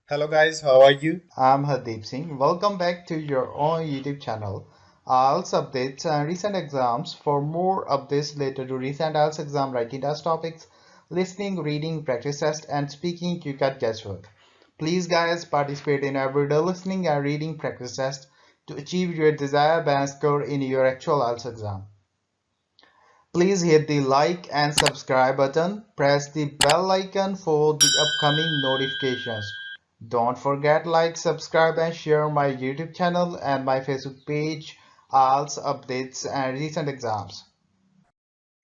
Hello guys, how are you? I'm Hardeep Singh. Welcome back to your own YouTube channel. IELTS updates and recent exams. For more updates related to recent IELTS exam writing test topics, listening, reading, practice test, and speaking, you got guesswork. Please, guys, participate in everyday listening and reading practice test to achieve your desired band score in your actual IELTS exam. Please hit the like and subscribe button. Press the bell icon for the upcoming notifications. Don't forget like, subscribe and share my YouTube channel and my Facebook page, IELTS updates and recent exams.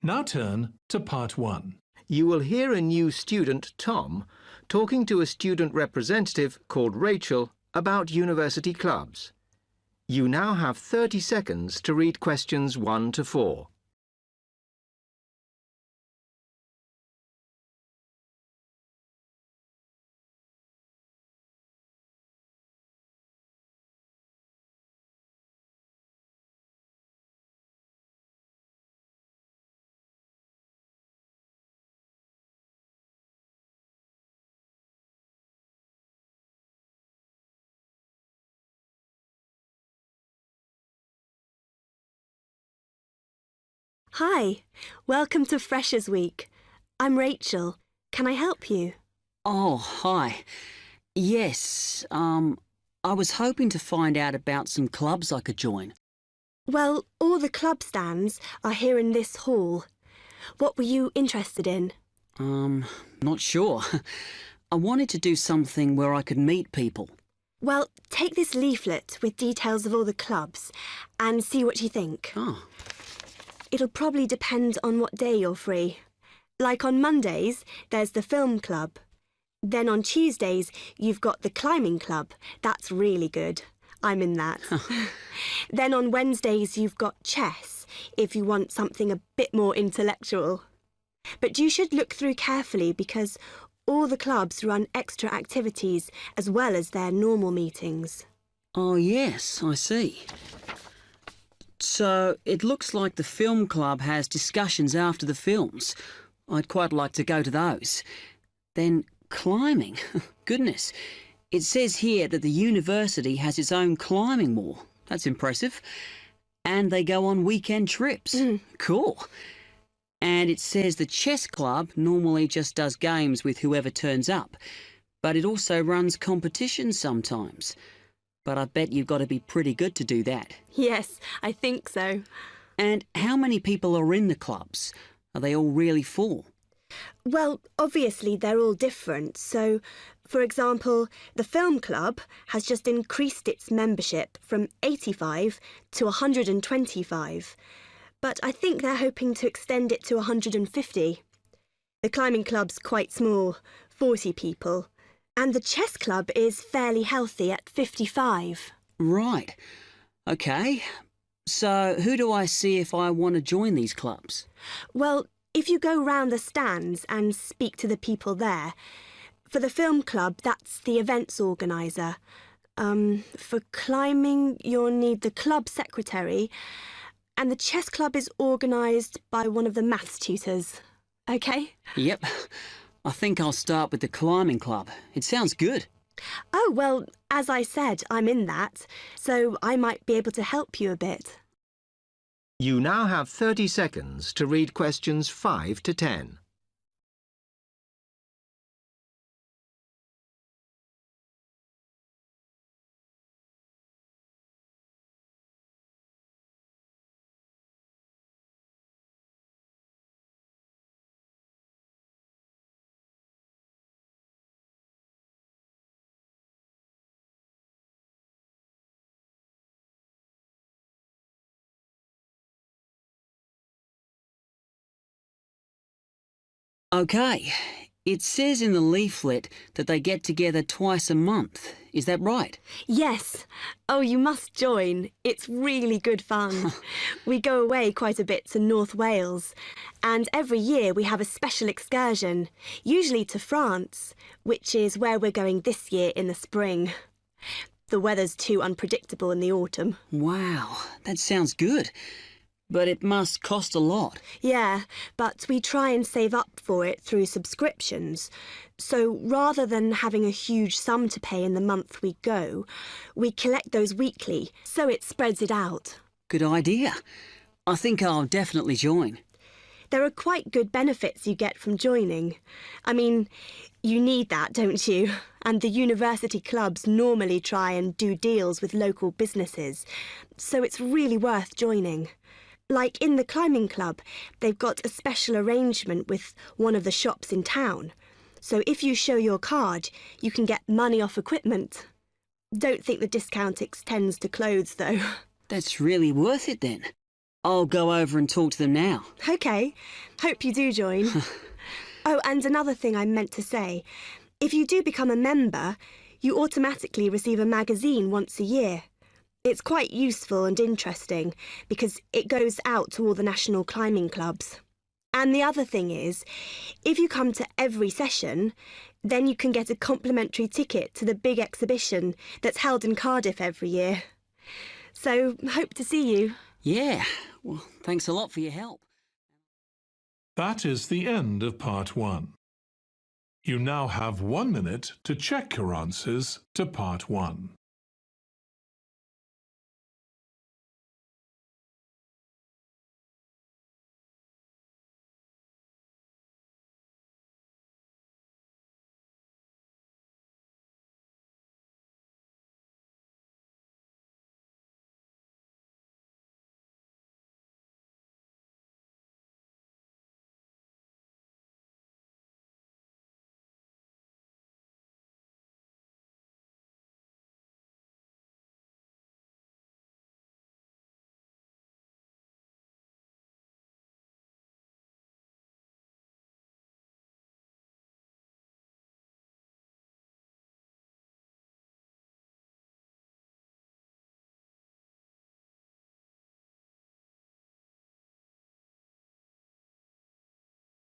Now turn to part 1. You will hear a new student, Tom, talking to a student representative called Rachel about university clubs. You now have 30 seconds to read questions 1 to 4. Hi, welcome to Freshers Week. I'm Rachel. Can I help you? Oh, hi. Yes, I was hoping to find out about some clubs I could join. Well, all the club stands are here in this hall. What were you interested in? Not sure. I wanted to do something where I could meet people. Well, take this leaflet with details of all the clubs and see what you think. Oh, It'll probably depend on what day you're free. Like on Mondays, there's the film club. Then on Tuesdays, you've got the climbing club. That's really good. I'm in that. Then on Wednesdays, you've got chess, if you want something a bit more intellectual. But you should look through carefully because all the clubs run extra activities as well as their normal meetings. oh yes, I see. So it looks like the film club has discussions after the films. I'd quite like to go to those. Then climbing. Goodness. It says here that the university has its own climbing wall. That's impressive. And they go on weekend trips. Cool. And it says the chess club normally just does games with whoever turns up. But it also runs competitions sometimes. But I bet you've got to be pretty good to do that. Yes, I think so. And how many people are in the clubs? Are they all really full? Well, obviously they're all different. So, for example, the film club has just increased its membership from 85 to 125. But I think they're hoping to extend it to 150. The climbing club's quite small, 40 people. And the chess club is fairly healthy at 55. Right. Okay. So who do I see if I want to join these clubs? Well, if you go round the stands and speak to the people there, for the film club, that's the events organiser. For climbing, you'll need the club secretary, and the chess club is organised by one of the maths tutors. OK? Yep. I think I'll start with the climbing club. It sounds good. Oh, well, as I said, I'm in that, so I might be able to help you a bit. You now have 30 seconds to read questions 5 to 10. Okay. It says in the leaflet that they get together twice a month. Is that right? Yes. Oh, you must join. It's really good fun. We go away quite a bit to North Wales, and every year we have a special excursion, usually to France, which is where we're going this year in the spring. The weather's too unpredictable in the autumn. Wow, that sounds good. But it must cost a lot. Yeah, but we try and save up for it through subscriptions. So rather than having a huge sum to pay in the month we go, we collect those weekly, so it spreads it out. Good idea. I think I'll definitely join. There are quite good benefits you get from joining. I mean, you need that, don't you? And the university clubs normally try and do deals with local businesses, so it's really worth joining. Like in the climbing club, they've got a special arrangement with one of the shops in town. So if you show your card, you can get money off equipment. Don't think the discount extends to clothes, though. That's really worth it then. I'll go over and talk to them now. OK. Hope you do join. Oh, and another thing I meant to say. If you do become a member, you automatically receive a magazine once a year. It's quite useful and interesting because it goes out to all the national climbing clubs. And the other thing is, if you come to every session, then you can get a complimentary ticket to the big exhibition that's held in Cardiff every year. So, hope to see you. Yeah, well, thanks a lot for your help. That is the end of part 1. You now have 1 minute to check your answers to part 1.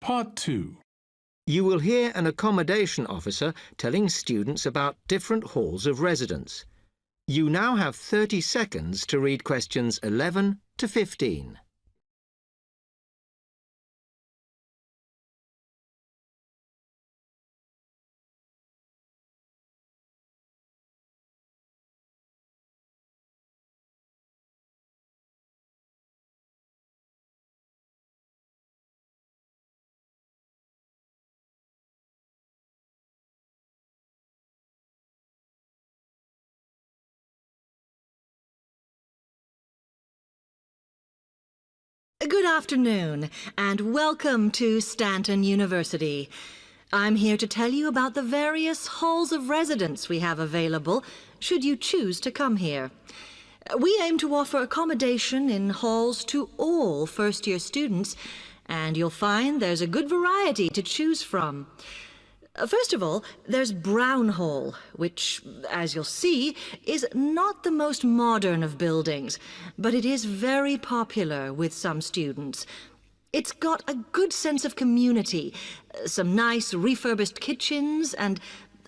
Part 2. You will hear an accommodation officer telling students about different halls of residence. You now have 30 seconds to read questions 11 to 15. Good afternoon, and welcome to Stanton University. I'm here to tell you about the various halls of residence we have available, should you choose to come here. We aim to offer accommodation in halls to all first-year students, and you'll find there's a good variety to choose from. First of all, there's Brown Hall, which, as you'll see, is not the most modern of buildings, but it is very popular with some students. It's got a good sense of community, some nice refurbished kitchens, and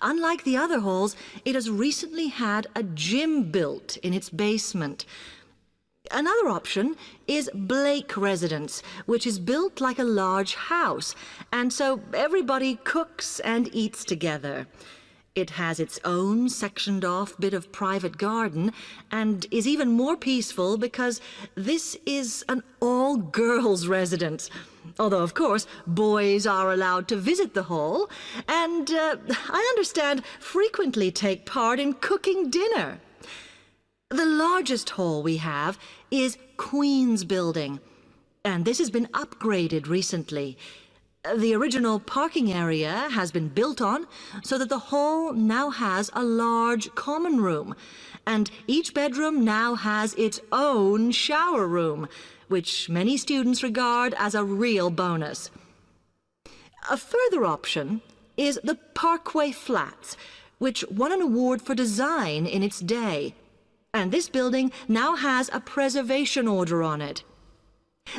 unlike the other halls, it has recently had a gym built in its basement. Another option is Blake Residence, which is built like a large house, and so everybody cooks and eats together. It has its own sectioned-off bit of private garden and is even more peaceful because this is an all-girls residence. Although, of course, boys are allowed to visit the hall and, I understand, frequently take part in cooking dinner. The largest hall we have is Queen's Building, and this has been upgraded recently. The original parking area has been built on so that the hall now has a large common room, and each bedroom now has its own shower room, which many students regard as a real bonus. A further option is the Parkway Flats, which won an award for design in its day. And this building now has a preservation order on it.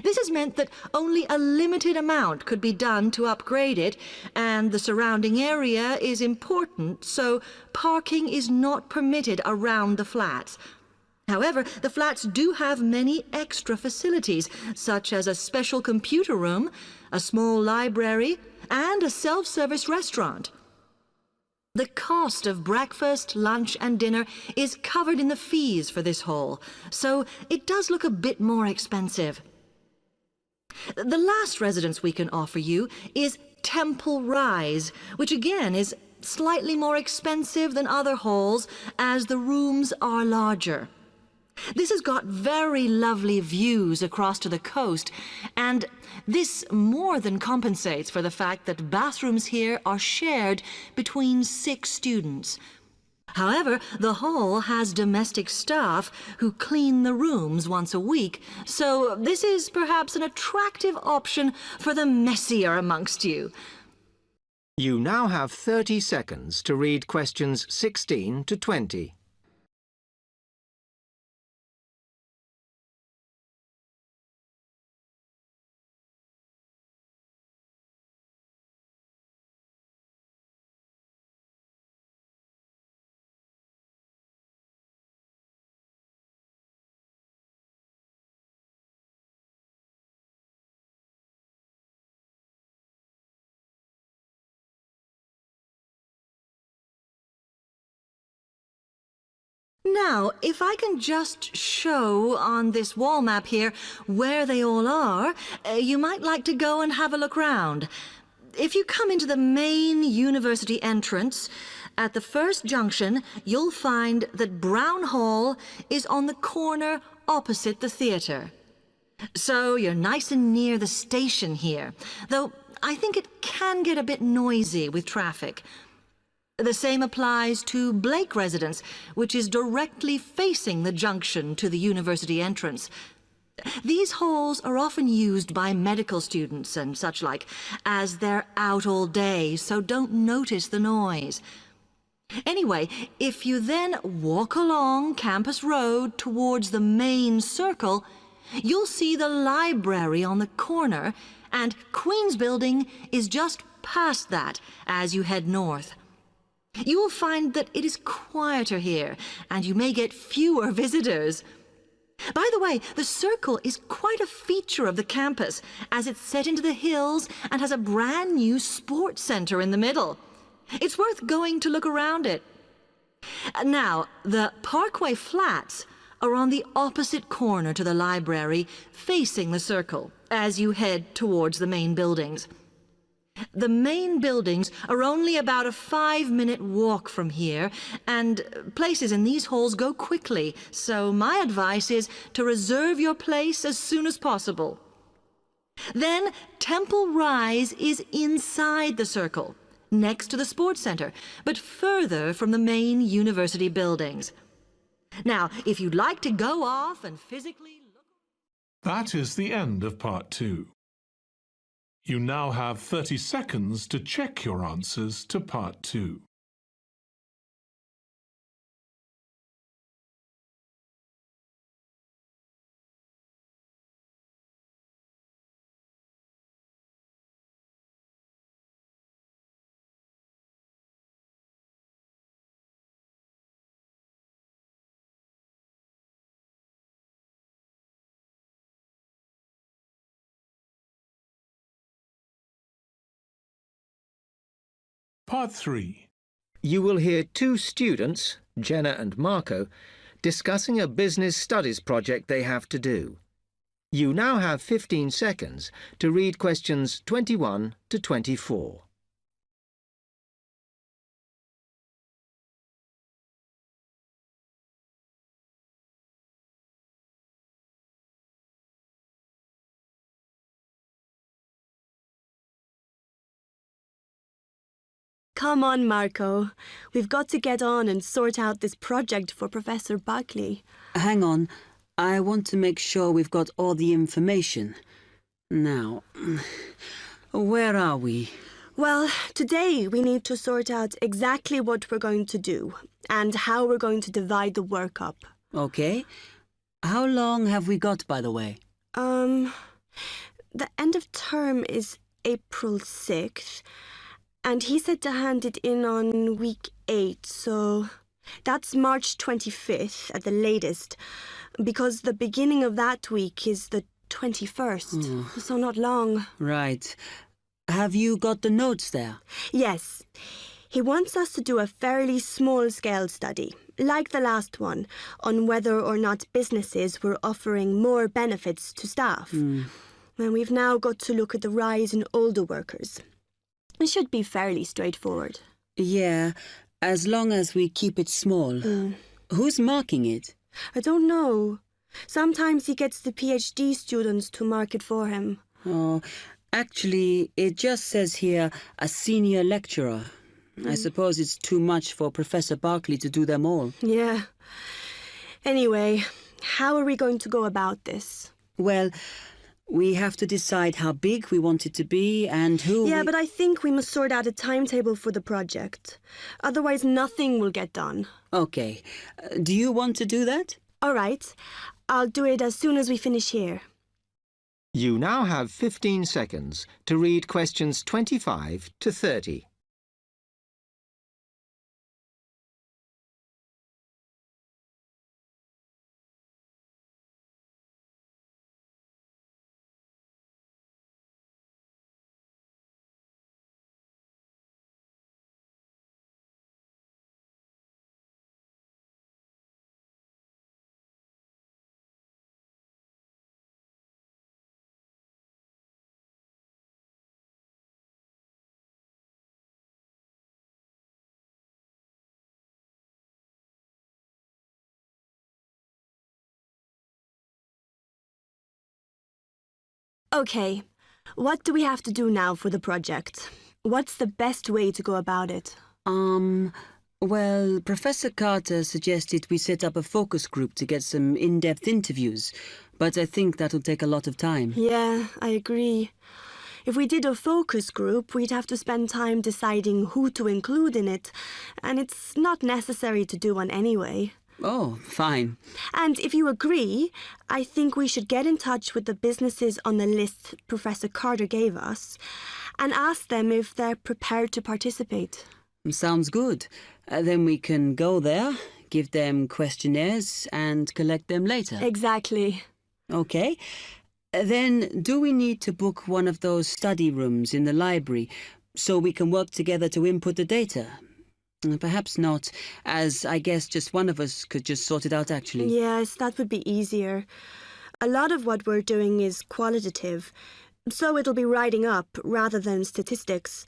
This has meant that only a limited amount could be done to upgrade it, and the surrounding area is important, so parking is not permitted around the flats. However, the flats do have many extra facilities, such as a special computer room, a small library, and a self-service restaurant. The cost of breakfast, lunch, and dinner is covered in the fees for this hall, so it does look a bit more expensive. The last residence we can offer you is Temple Rise, which again is slightly more expensive than other halls as the rooms are larger. This has got very lovely views across to the coast, and this more than compensates for the fact that bathrooms here are shared between 6 students. However, the hall has domestic staff who clean the rooms once a week, so this is perhaps an attractive option for the messier amongst you. You now have 30 seconds to read questions 16 to 20. Now, if I can just show on this wall map here where they all are, you might like to go and have a look round. If you come into the main university entrance, at the first junction, you'll find that Brown Hall is on the corner opposite the theatre. So you're nice and near the station here, though I think it can get a bit noisy with traffic. The same applies to Blake Residence, which is directly facing the junction to the university entrance. These halls are often used by medical students and such like, as they're out all day, so don't notice the noise. Anyway, if you then walk along Campus Road towards the main circle, you'll see the library on the corner, and Queen's Building is just past that as you head north. You will find that it is quieter here, and you may get fewer visitors. By the way, the circle is quite a feature of the campus, as it's set into the hills and has a brand new sports center in the middle. It's worth going to look around it. Now, the Parkway Flats are on the opposite corner to the library, facing the circle, as you head towards the main buildings. The main buildings are only about a 5-minute walk from here, and places in these halls go quickly, so my advice is to reserve your place as soon as possible. Then Temple Rise is inside the circle, next to the sports center, but further from the main university buildings. Now, if you'd like to go off and physically look... That is the end of part 2. You now have 30 seconds to check your answers to part 2. Part 3. You will hear 2 students, Jenna and Marco, discussing a business studies project they have to do. You now have 15 seconds to read questions 21 to 24. Come on, Marco. We've got to get on and sort out this project for Professor Buckley. Hang on. I want to make sure we've got all the information. Now, where are we? Well, today we need to sort out exactly what we're going to do and how we're going to divide the work up. Okay. How long have we got, by the way? The end of term is April 6th. And he said to hand it in on week 8, so That's March 25th at the latest, because the beginning of that week is the 21st, so not long. Right. Have you got the notes there? Yes. He wants us to do a fairly small-scale study, like the last one, on whether or not businesses were offering more benefits to staff. And we've now got to look at the rise in older workers. It should be fairly straightforward. Yeah, as long as we keep it small. Who's marking it? I don't know. Sometimes he gets the PhD students to mark it for him. Oh, actually, it just says here, a senior lecturer. I suppose it's too much for Professor Barclay to do them all. Yeah. Anyway, how are we going to go about this? Well, we have to decide how big we want it to be and who Yeah, but I think we must sort out a timetable for the project. Otherwise, nothing will get done. Okay. Do you want to do that? All right. I'll do it as soon as we finish here. You now have 15 seconds to read questions 25 to 30. Okay. What do we have to do now for the project? What's the best way to go about it? Well, Professor Carter suggested we set up a focus group to get some in-depth interviews, but I think that'll take a lot of time. Yeah, I agree. If we did a focus group, we'd have to spend time deciding who to include in it, and it's not necessary to do one anyway. Oh, fine. And if you agree, I think we should get in touch with the businesses on the list Professor Carter gave us and ask them if they're prepared to participate. Sounds good. Then we can go there, give them questionnaires and collect them later. Exactly. Okay. Then do we need to book one of those study rooms in the library so we can work together to input the data? Perhaps not, as I guess just one of us could just sort it out actually. Yes, that would be easier. A lot of what we're doing is qualitative, so it'll be writing up rather than statistics.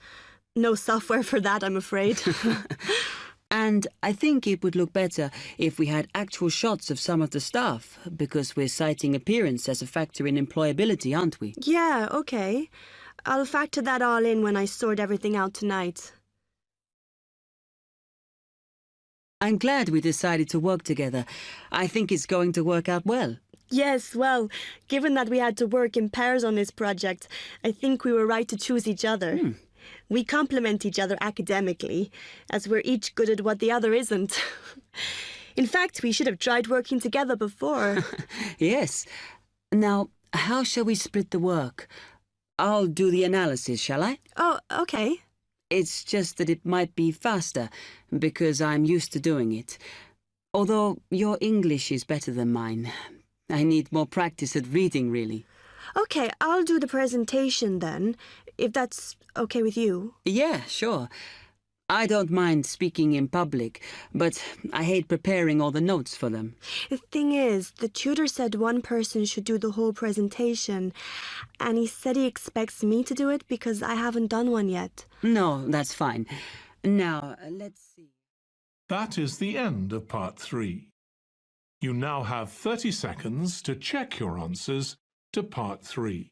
No software for that, I'm afraid. And I think it would look better if we had actual shots of some of the staff, because we're citing appearance as a factor in employability, aren't we? Yeah, okay. I'll factor that all in when I sort everything out tonight. I'm glad we decided to work together. I think it's going to work out well. Yes, well, given that we had to work in pairs on this project, I think we were right to choose each other. We complement each other academically, as we're each good at what the other isn't. In fact, we should have tried working together before. Yes. Now, how shall we split the work? I'll do the analysis, shall I? Oh, okay. It's just that it might be faster, because I'm used to doing it. Although your English is better than mine. I need more practice at reading, really. Okay, I'll do the presentation then, if that's okay with you. Yeah, sure. I don't mind speaking in public, but I hate preparing all the notes for them. The thing is, the tutor said one person should do the whole presentation, and he said he expects me to do it because I haven't done one yet. No, that's fine. Now, let's see. That is the end of part 3. You now have 30 seconds to check your answers to part 3.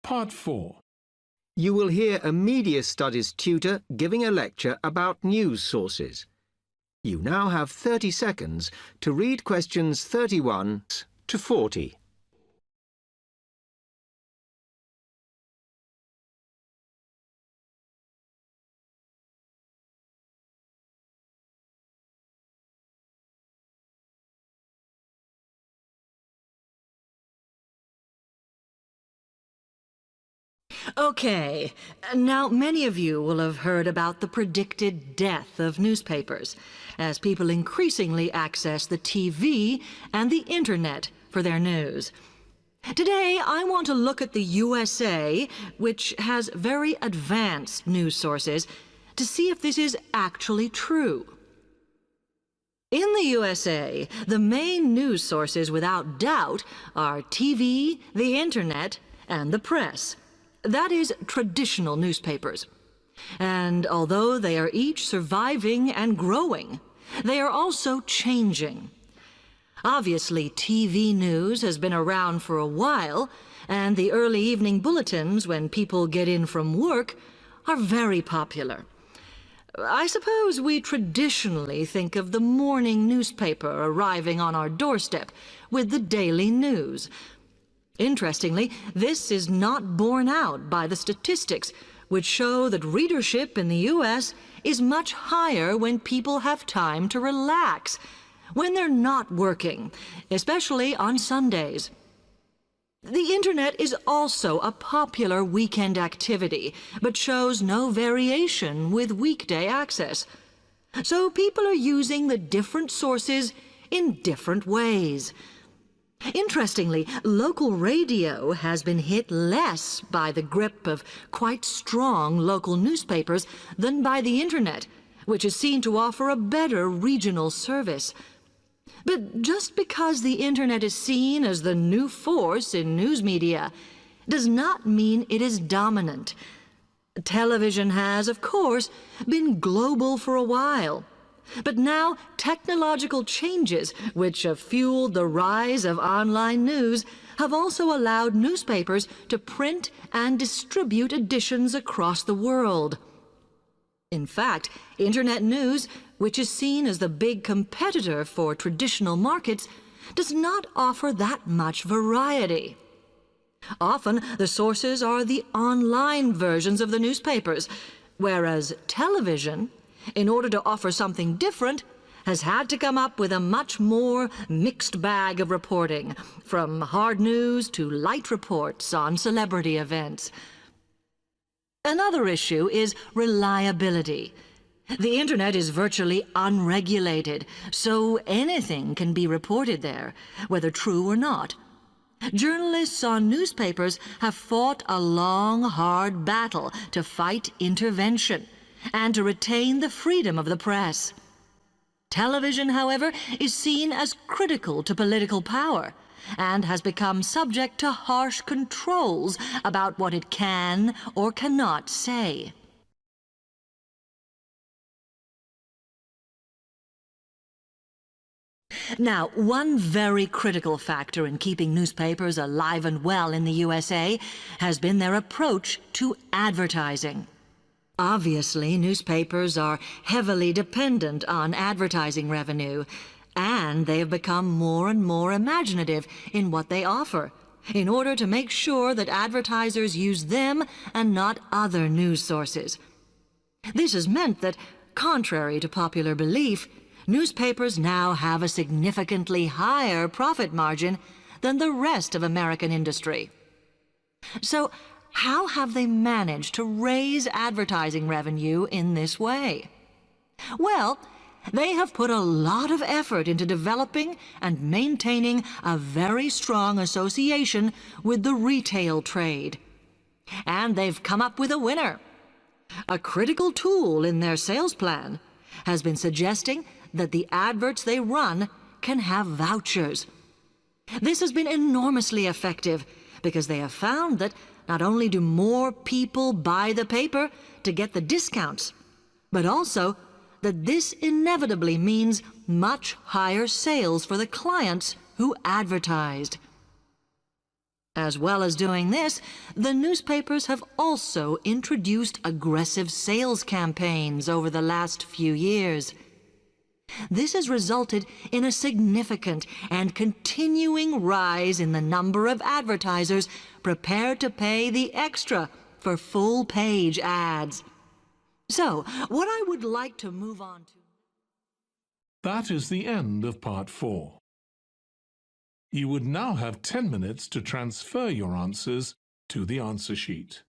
Part 4. You will hear a media studies tutor giving a lecture about news sources. You now have 30 seconds to read questions 31 to 40. Okay, now many of you will have heard about the predicted death of newspapers, as people increasingly access the TV and the internet for their news. Today, I want to look at the USA, which has very advanced news sources, to see if this is actually true. In the USA, the main news sources without doubt are TV, the internet, and the press. That is, traditional newspapers. And although they are each surviving and growing, they are also changing. Obviously, TV news has been around for a while, and the early evening bulletins when people get in from work are very popular. I suppose we traditionally think of the morning newspaper arriving on our doorstep with the daily news. Interestingly, this is not borne out by the statistics, which show that readership in the U.S. is much higher when people have time to relax, when they're not working, especially on Sundays. The internet is also a popular weekend activity, but shows no variation with weekday access. So people are using the different sources in different ways. Interestingly, local radio has been hit less by the grip of quite strong local newspapers than by the internet, which is seen to offer a better regional service. But just because the internet is seen as the new force in news media does not mean it is dominant. Television has, of course, been global for a while. But now technological changes, which have fueled the rise of online news, have also allowed newspapers to print and distribute editions across the world. In fact, internet news, which is seen as the big competitor for traditional markets, does not offer that much variety. Often, the sources are the online versions of the newspapers, whereas television, in order to offer something different, has had to come up with a much more mixed bag of reporting, from hard news to light reports on celebrity events. Another issue is reliability. The internet is virtually unregulated, so anything can be reported there, whether true or not. Journalists on newspapers have fought a long, hard battle to fight intervention and to retain the freedom of the press. Television, however, is seen as critical to political power and has become subject to harsh controls about what it can or cannot say. Now, one very critical factor in keeping newspapers alive and well in the USA has been their approach to advertising. Obviously, newspapers are heavily dependent on advertising revenue, and they have become more and more imaginative in what they offer, in order to make sure that advertisers use them and not other news sources. This has meant that, contrary to popular belief, newspapers now have a significantly higher profit margin than the rest of American industry. So, how have they managed to raise advertising revenue in this way? Well, they have put a lot of effort into developing and maintaining a very strong association with the retail trade. And they've come up with a winner. A critical tool in their sales plan has been suggesting that the adverts they run can have vouchers. This has been enormously effective because they have found that not only do more people buy the paper to get the discounts, but also that this inevitably means much higher sales for the clients who advertised. As well as doing this, the newspapers have also introduced aggressive sales campaigns over the last few years. This has resulted in a significant and continuing rise in the number of advertisers prepared to pay the extra for full-page ads. So, what I would like to move on to... That is the end of part 4. You would now have 10 minutes to transfer your answers to the answer sheet.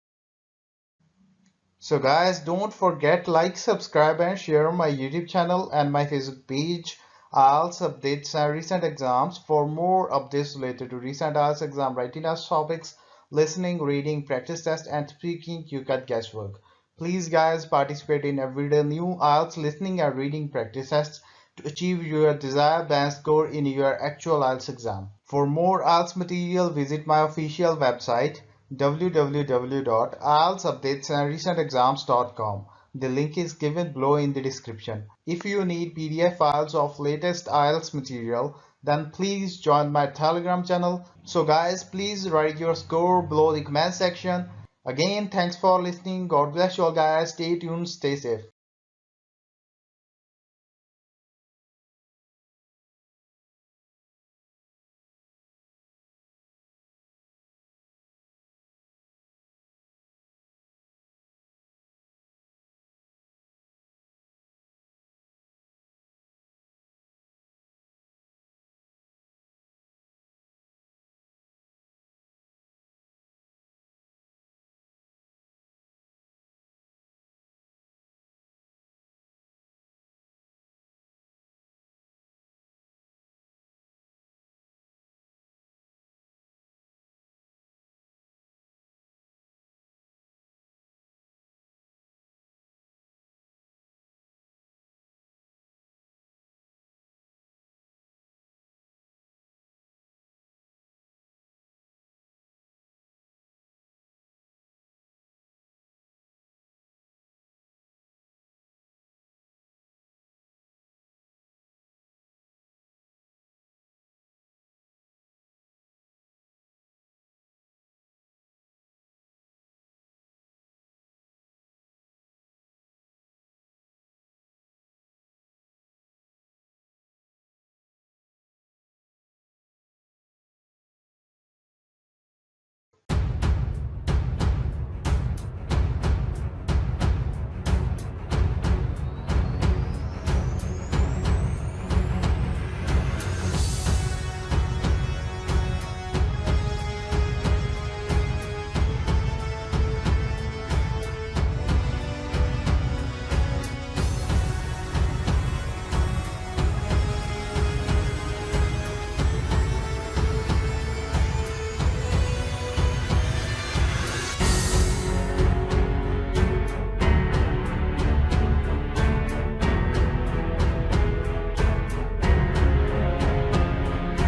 So guys, don't forget like, subscribe and share my YouTube channel and my Facebook page. IELTS updates and recent exams. For more updates related to recent IELTS exam writing test topics, listening, reading, practice test and speaking, you got guesswork. Please guys, participate in everyday new IELTS listening and reading practice tests to achieve your desired band score in your actual IELTS exam. For more IELTS material, visit my official website www.ieltsupdatesandrecentexams.com. The link is given below in the description. If you need PDF files of latest IELTS material, then please join my Telegram channel. So guys, please write your score below the comment section. Again, thanks for listening. God bless you all guys. Stay tuned, stay safe.